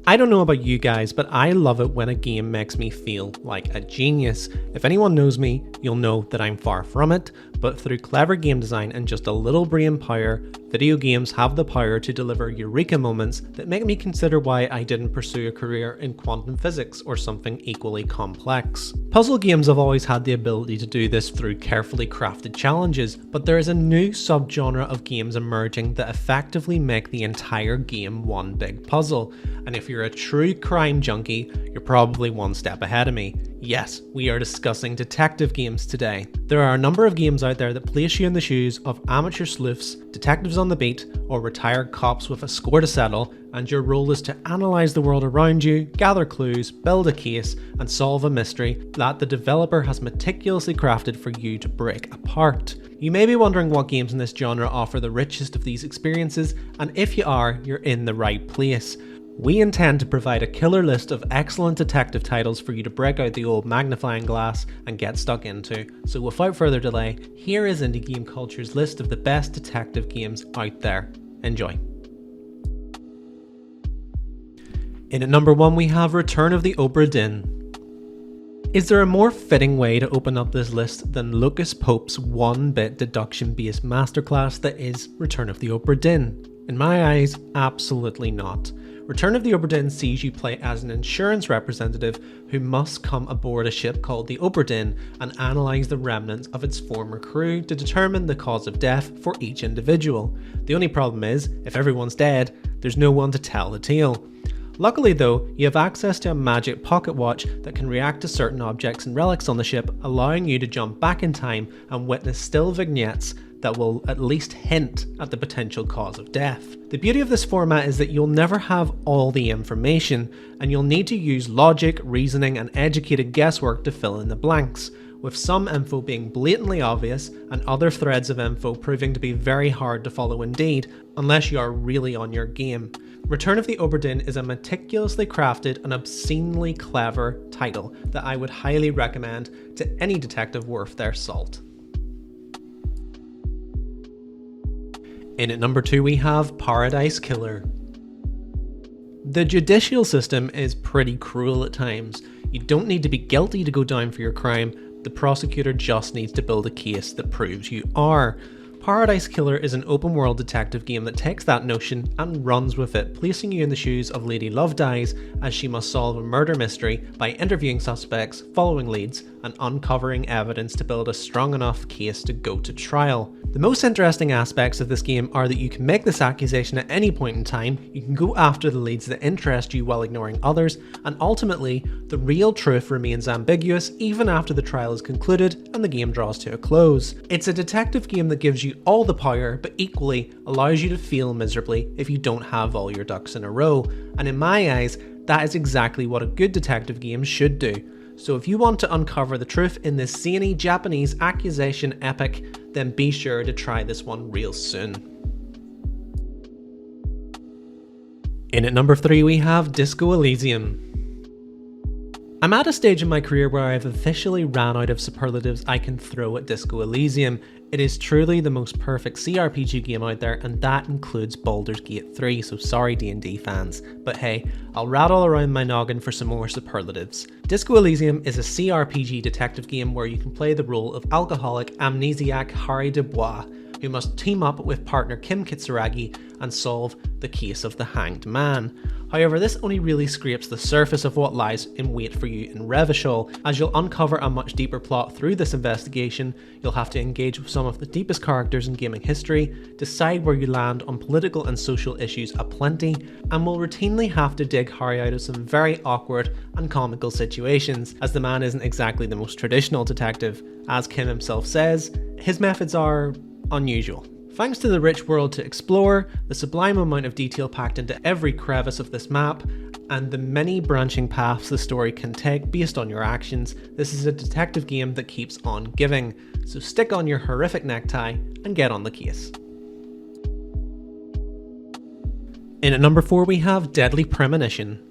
I don't know about you guys, but I love it when a game makes me feel like a genius. If anyone knows me, you'll know that I'm far from it, but through clever game design and just a little brain power, video games have the power to deliver eureka moments that make me consider why I didn't pursue a career in quantum physics or something equally complex. Puzzle games have always had the ability to do this through carefully crafted challenges, but there is a new subgenre of games emerging that effectively make the entire game one big puzzle. And if you're a true crime junkie, you're probably one step ahead of me. Yes, we are discussing detective games today. There are a number of games out there that place you in the shoes of amateur sleuths, detectives on the beat, or retired cops with a score to settle, and your role is to analyse the world around you, gather clues, build a case, and solve a mystery that the developer has meticulously crafted for you to break apart. You may be wondering what games in this genre offer the richest of these experiences, and if you are, you're in the right place. We intend to provide a killer list of excellent detective titles for you to break out the old magnifying glass and get stuck into. So without further delay, here is Indie Game Culture's list of the best detective games out there. Enjoy. In at number 1 we have Return of the Obra Dinn. Is there a more fitting way to open up this list than Lucas Pope's 1-bit deduction-based masterclass that is Return of the Obra Dinn? In my eyes, absolutely not. Return of the Obra Dinn sees you play as an insurance representative who must come aboard a ship called the Obra Dinn and analyse the remnants of its former crew to determine the cause of death for each individual. The only problem is, if everyone's dead, there's no one to tell the tale. Luckily though, you have access to a magic pocket watch that can react to certain objects and relics on the ship, allowing you to jump back in time and witness still vignettes that will at least hint at the potential cause of death. The beauty of this format is that you'll never have all the information, and you'll need to use logic, reasoning, and educated guesswork to fill in the blanks, with some info being blatantly obvious and other threads of info proving to be very hard to follow indeed, unless you are really on your game. Return of the Obra Dinn is a meticulously crafted and obscenely clever title that I would highly recommend to any detective worth their salt. In at number 2 we have Paradise Killer. The judicial system is pretty cruel at times. You don't need to be guilty to go down for your crime, the prosecutor just needs to build a case that proves you are. Paradise Killer is an open world detective game that takes that notion and runs with it, placing you in the shoes of Lady Love Dies as she must solve a murder mystery by interviewing suspects, following leads, and uncovering evidence to build a strong enough case to go to trial. The most interesting aspects of this game are that you can make this accusation at any point in time, you can go after the leads that interest you while ignoring others, and ultimately, the real truth remains ambiguous even after the trial is concluded and the game draws to a close. It's a detective game that gives you all the power, but equally allows you to fail miserably if you don't have all your ducks in a row, and in my eyes, that is exactly what a good detective game should do. So if you want to uncover the truth in this zany Japanese accusation epic, then be sure to try this one real soon. In at number 3 we have Disco Elysium. I'm at a stage in my career where I've officially ran out of superlatives I can throw at Disco Elysium. It is truly the most perfect CRPG game out there, and that includes Baldur's Gate 3, so sorry D&D fans. But hey, I'll rattle around my noggin for some more superlatives. Disco Elysium is a CRPG detective game where you can play the role of alcoholic amnesiac Harry Dubois, who must team up with partner Kim Kitsuragi and solve the case of the Hanged Man. However, this only really scrapes the surface of what lies in wait for you in Revachol. As you'll uncover a much deeper plot through this investigation, you'll have to engage with some of the deepest characters in gaming history, decide where you land on political and social issues aplenty, and will routinely have to dig Harry out of some very awkward and comical situations, as the man isn't exactly the most traditional detective. As Kim himself says, his methods are unusual. Thanks to the rich world to explore, the sublime amount of detail packed into every crevice of this map, and the many branching paths the story can take based on your actions, this is a detective game that keeps on giving. So stick on your horrific necktie and get on the case. In at number 4 we have Deadly Premonition.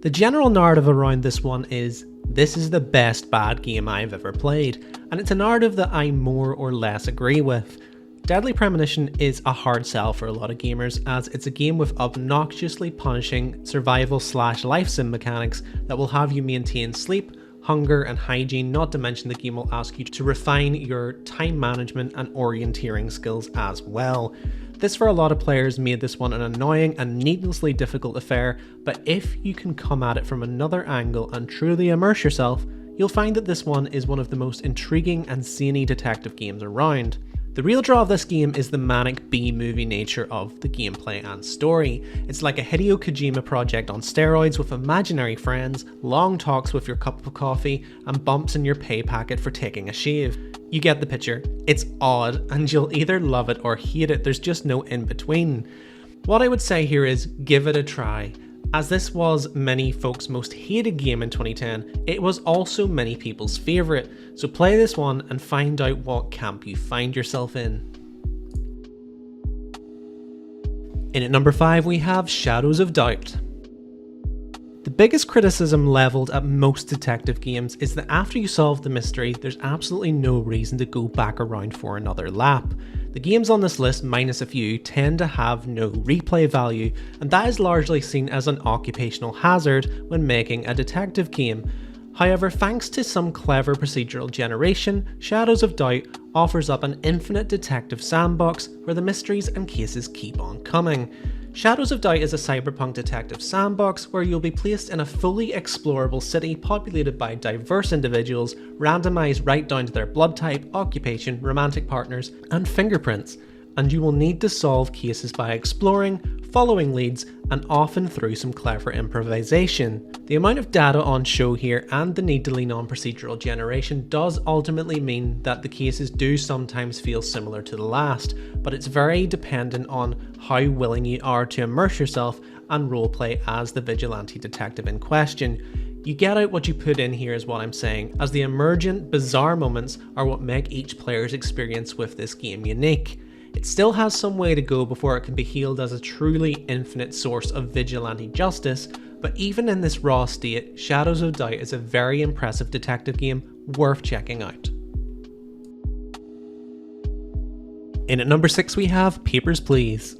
The general narrative around this one is, this is the best bad game I've ever played, and it's a narrative that I more or less agree with. Deadly Premonition is a hard sell for a lot of gamers, as it's a game with obnoxiously punishing survival/life sim mechanics that will have you maintain sleep, hunger and hygiene, not to mention the game will ask you to refine your time management and orienteering skills as well. This for a lot of players made this one an annoying and needlessly difficult affair, but if you can come at it from another angle and truly immerse yourself, you'll find that this one is one of the most intriguing and zany detective games around. The real draw of this game is the manic B-movie nature of the gameplay and story. It's like a Hideo Kojima project on steroids with imaginary friends, long talks with your cup of coffee, and bumps in your pay packet for taking a shave. You get the picture. It's odd, and you'll either love it or hate it, there's just no in between. What I would say here is give it a try. As this was many folks' most hated game in 2010, it was also many people's favourite, so play this one and find out what camp you find yourself in. In at number 5 we have Shadows of Doubt. The biggest criticism levelled at most detective games is that after you solve the mystery, there's absolutely no reason to go back around for another lap. The games on this list, minus a few, tend to have no replay value, and that is largely seen as an occupational hazard when making a detective game. However, thanks to some clever procedural generation, Shadows of Doubt offers up an infinite detective sandbox where the mysteries and cases keep on coming. Shadows of Doubt is a cyberpunk detective sandbox where you'll be placed in a fully explorable city populated by diverse individuals, randomised right down to their blood type, occupation, romantic partners, and fingerprints, and you will need to solve cases by exploring, following leads, and often through some clever improvisation. The amount of data on show here and the need to lean on procedural generation does ultimately mean that the cases do sometimes feel similar to the last, but it's very dependent on how willing you are to immerse yourself and roleplay as the vigilante detective in question. You get out what you put in here is what I'm saying, as the emergent, bizarre moments are what make each player's experience with this game unique. It still has some way to go before it can be hailed as a truly infinite source of vigilante justice, but even in this raw state, Shadows of Doubt is a very impressive detective game worth checking out. In at number 6 we have Papers, Please.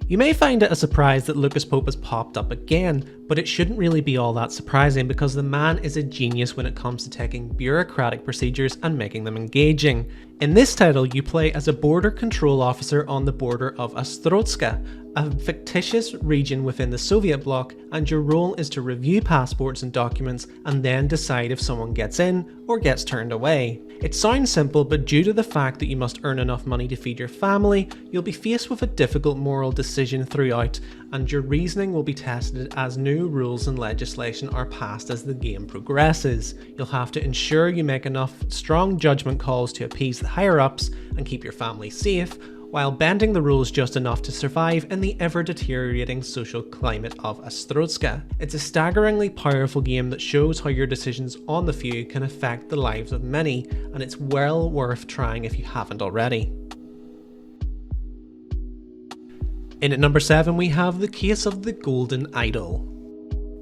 You may find it a surprise that Lucas Pope has popped up again, but it shouldn't really be all that surprising because the man is a genius when it comes to taking bureaucratic procedures and making them engaging. In this title, you play as a border control officer on the border of Ostrowska, a fictitious region within the Soviet bloc, and your role is to review passports and documents and then decide if someone gets in or gets turned away. It sounds simple, but due to the fact that you must earn enough money to feed your family, you'll be faced with a difficult moral decision throughout, and your reasoning will be tested as new rules and legislation are passed as the game progresses. You'll have to ensure you make enough strong judgment calls to appease the higher-ups and keep your family safe, while bending the rules just enough to survive in the ever-deteriorating social climate of Ostrowska. It's a staggeringly powerful game that shows how your decisions on the few can affect the lives of many, and it's well worth trying if you haven't already. In at number 7 we have The Case of the Golden Idol.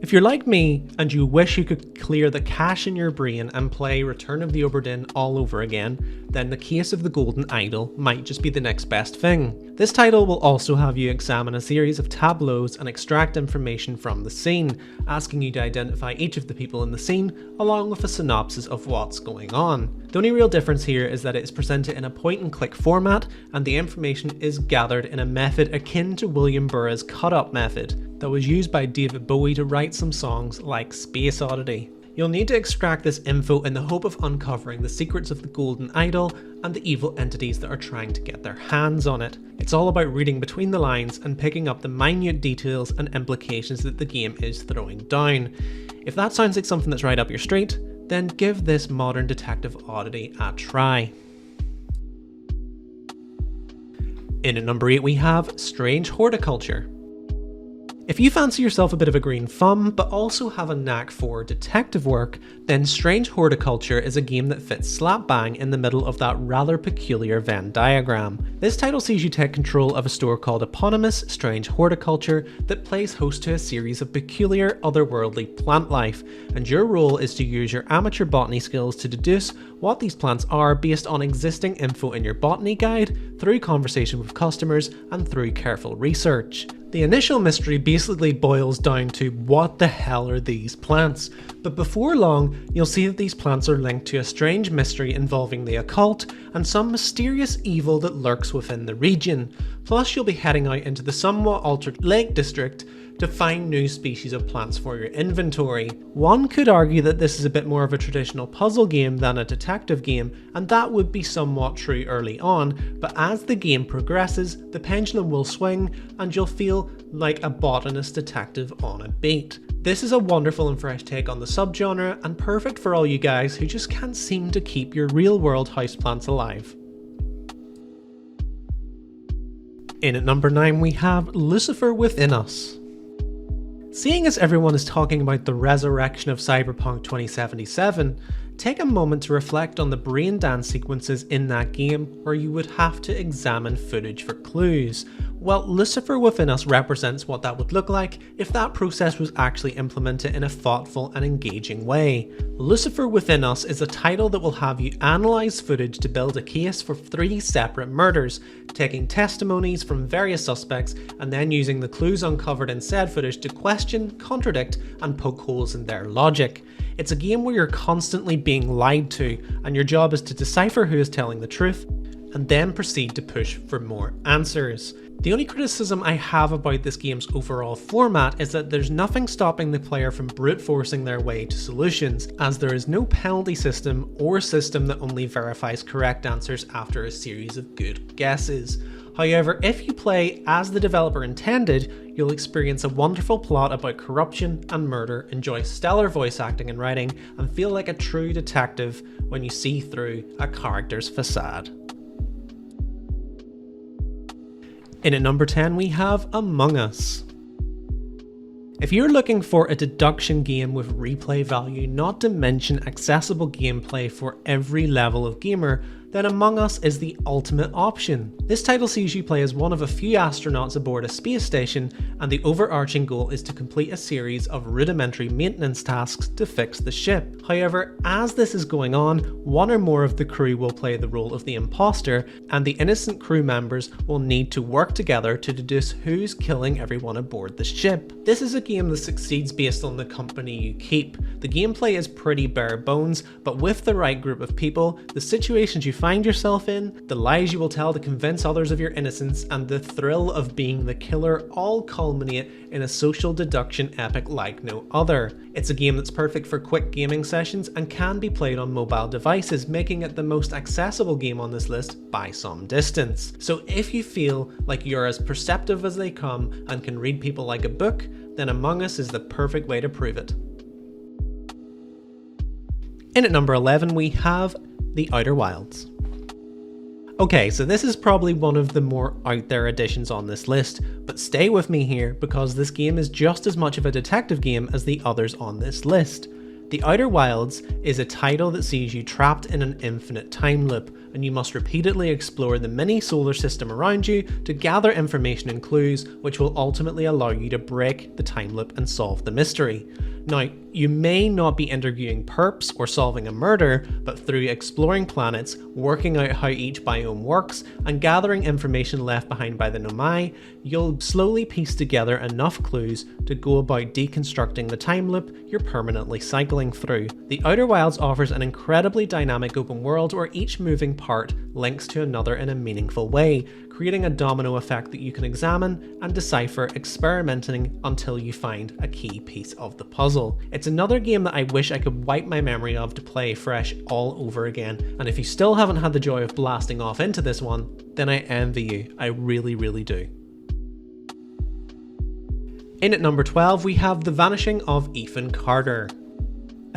If you're like me and you wish you could clear the cache in your brain and play Return of the Obra Dinn all over again, then The Case of the Golden Idol might just be the next best thing. This title will also have you examine a series of tableaus and extract information from the scene, asking you to identify each of the people in the scene along with a synopsis of what's going on. The only real difference here is that it is presented in a point-and-click format, and the information is gathered in a method akin to William Burroughs' cut-up method that was used by David Bowie to write some songs like Space Oddity. You'll need to extract this info in the hope of uncovering the secrets of the Golden Idol and the evil entities that are trying to get their hands on it. It's all about reading between the lines and picking up the minute details and implications that the game is throwing down. If that sounds like something that's right up your street, then give this modern detective oddity a try. In at number 8 we have Strange Horticulture. If you fancy yourself a bit of a green thumb, but also have a knack for detective work, then Strange Horticulture is a game that fits slap bang in the middle of that rather peculiar Venn diagram. This title sees you take control of a store called eponymous Strange Horticulture that plays host to a series of peculiar otherworldly plant life, and your role is to use your amateur botany skills to deduce what these plants are based on existing info in your botany guide, through conversation with customers, and through careful research. The initial mystery basically boils down to what the hell are these plants? But before long, you'll see that these plants are linked to a strange mystery involving the occult and some mysterious evil that lurks within the region. Plus, you'll be heading out into the somewhat altered Lake District to find new species of plants for your inventory. One could argue that this is a bit more of a traditional puzzle game than a detective game, and that would be somewhat true early on, but as the game progresses, the pendulum will swing and you'll feel like a botanist detective on a beat. This is a wonderful and fresh take on the subgenre, and perfect for all you guys who just can't seem to keep your real world houseplants alive. In at number 9 we have Lucifer Within Us. Seeing as everyone is talking about the resurrection of Cyberpunk 2077, take a moment to reflect on the brain dance sequences in that game where you would have to examine footage for clues. Well, Lucifer Within Us represents what that would look like if that process was actually implemented in a thoughtful and engaging way. Lucifer Within Us is a title that will have you analyse footage to build a case for 3 separate murders, taking testimonies from various suspects and then using the clues uncovered in said footage to question, contradict and poke holes in their logic. It's a game where you're constantly being lied to, and your job is to decipher who is telling the truth and then proceed to push for more answers. The only criticism I have about this game's overall format is that there's nothing stopping the player from brute forcing their way to solutions, as there is no penalty system or system that only verifies correct answers after a series of good guesses. However, if you play as the developer intended, you'll experience a wonderful plot about corruption and murder, enjoy stellar voice acting and writing, and feel like a true detective when you see through a character's facade. In at number 10 we have Among Us. If you're looking for a deduction game with replay value, not to mention accessible gameplay for every level of gamer, then Among Us is the ultimate option. This title sees you play as one of a few astronauts aboard a space station, and the overarching goal is to complete a series of rudimentary maintenance tasks to fix the ship. However, as this is going on, one or more of the crew will play the role of the imposter, and the innocent crew members will need to work together to deduce who's killing everyone aboard the ship. This is a game that succeeds based on the company you keep. The gameplay is pretty bare bones, but with the right group of people, the situations you find yourself in, the lies you will tell to convince others of your innocence, and the thrill of being the killer all culminate in a social deduction epic like no other. It's a game that's perfect for quick gaming sessions and can be played on mobile devices, making it the most accessible game on this list by some distance. So if you feel like you're as perceptive as they come and can read people like a book, then Among Us is the perfect way to prove it. In at number 11 we have The Outer Wilds. Okay, so this is probably one of the more out there additions on this list, but stay with me here because this game is just as much of a detective game as the others on this list. The Outer Wilds is a title that sees you trapped in an infinite time loop, and you must repeatedly explore the mini solar system around you to gather information and clues which will ultimately allow you to break the time loop and solve the mystery. Now, you may not be interviewing perps or solving a murder, but through exploring planets, working out how each biome works, and gathering information left behind by the Nomai, you'll slowly piece together enough clues to go about deconstructing the time loop you're permanently cycling through. The Outer Wilds offers an incredibly dynamic open world where each moving part links to another in a meaningful way, creating a domino effect that you can examine and decipher, experimenting until you find a key piece of the puzzle. It's another game that I wish I could wipe my memory of to play fresh all over again, and if you still haven't had the joy of blasting off into this one, then I envy you, I really do. In at number 12 we have The Vanishing of Ethan Carter.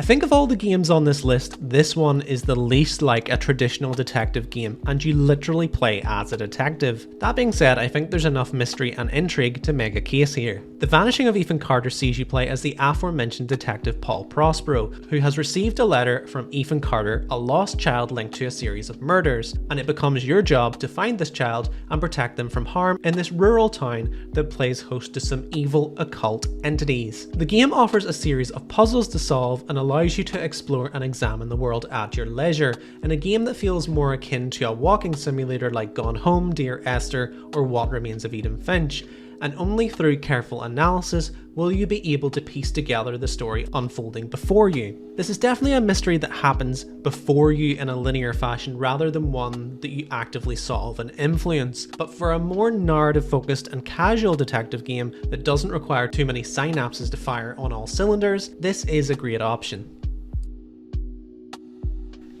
I think of all the games on this list, this one is the least like a traditional detective game, and you literally play as a detective. That being said, I think there's enough mystery and intrigue to make a case here. The Vanishing of Ethan Carter sees you play as the aforementioned detective Paul Prospero, who has received a letter from Ethan Carter, a lost child linked to a series of murders, and it becomes your job to find this child and protect them from harm in this rural town that plays host to some evil occult entities. The game offers a series of puzzles to solve and allows you to explore and examine the world at your leisure, in a game that feels more akin to a walking simulator like Gone Home, Dear Esther, or What Remains of Edith Finch, and only through careful analysis will you be able to piece together the story unfolding before you. This is definitely a mystery that happens before you in a linear fashion rather than one that you actively solve and influence, but for a more narrative focused and casual detective game that doesn't require too many synapses to fire on all cylinders, this is a great option.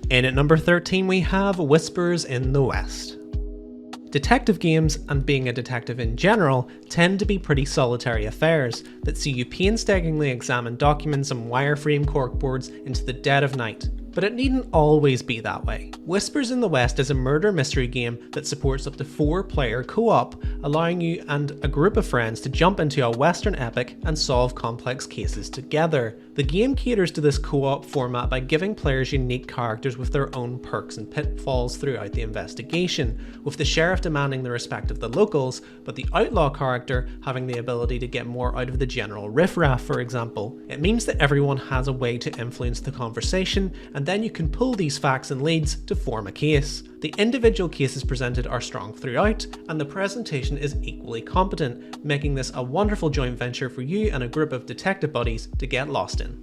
In at number 13 we have Whispers in the West. Detective games, and being a detective in general, tend to be pretty solitary affairs that see you painstakingly examine documents and wireframe corkboards into the dead of night. But it needn't always be that way. Whispers in the West is a murder mystery game that supports up to 4-player co-op, allowing you and a group of friends to jump into a western epic and solve complex cases together. The game caters to this co-op format by giving players unique characters with their own perks and pitfalls throughout the investigation, with the sheriff demanding the respect of the locals, but the outlaw character having the ability to get more out of the general riffraff, for example. It means that everyone has a way to influence the conversation, and then you can pull these facts and leads to form a case. The individual cases presented are strong throughout, and the presentation is equally competent, making this a wonderful joint venture for you and a group of detective buddies to get lost in.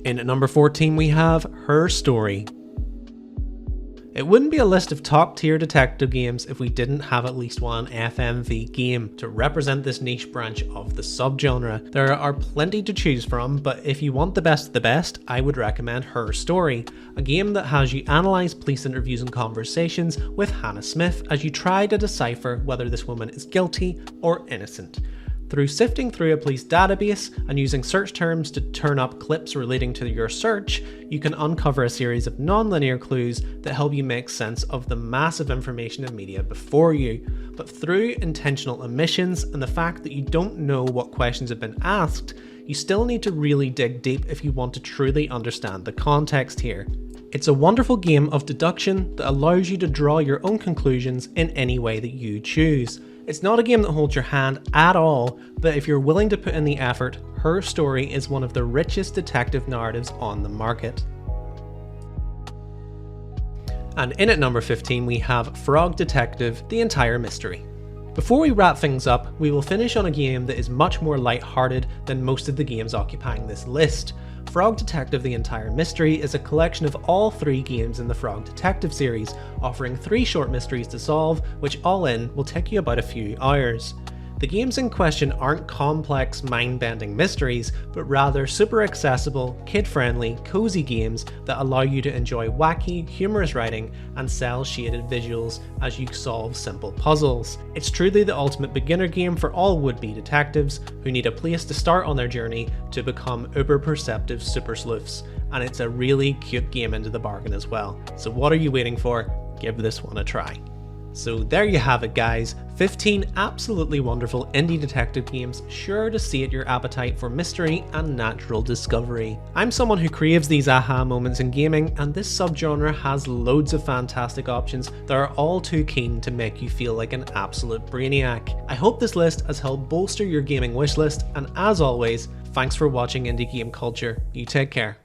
In at number 14 we have Her Story. It wouldn't be a list of top tier detective games if we didn't have at least one FMV game to represent this niche branch of the subgenre. There are plenty to choose from, but if you want the best of the best, I would recommend Her Story, a game that has you analyse police interviews and conversations with Hannah Smith as you try to decipher whether this woman is guilty or innocent. Through sifting through a police database and using search terms to turn up clips relating to your search, you can uncover a series of non-linear clues that help you make sense of the massive information and media before you. But through intentional omissions and the fact that you don't know what questions have been asked, you still need to really dig deep if you want to truly understand the context here. It's a wonderful game of deduction that allows you to draw your own conclusions in any way that you choose. It's not a game that holds your hand at all, but if you're willing to put in the effort, Her Story is one of the richest detective narratives on the market. And in at number 15 we have Frog Detective: The Entire Mystery. Before we wrap things up, we will finish on a game that is much more light-hearted than most of the games occupying this list. Frog Detective: The Entire Mystery is a collection of all 3 games in the Frog Detective series, offering 3 short mysteries to solve, which all in will take you about a few hours. The games in question aren't complex, mind-bending mysteries, but rather super accessible, kid-friendly, cozy games that allow you to enjoy wacky, humorous writing and cel-shaded visuals as you solve simple puzzles. It's truly the ultimate beginner game for all would-be detectives who need a place to start on their journey to become uber-perceptive super sleuths, and it's a really cute game into the bargain as well. So what are you waiting for? Give this one a try. So there you have it guys, 15 absolutely wonderful indie detective games sure to sate your appetite for mystery and natural discovery. I'm someone who craves these aha moments in gaming, and this subgenre has loads of fantastic options that are all too keen to make you feel like an absolute brainiac. I hope this list has helped bolster your gaming wishlist, and as always, thanks for watching Indie Game Culture. You take care.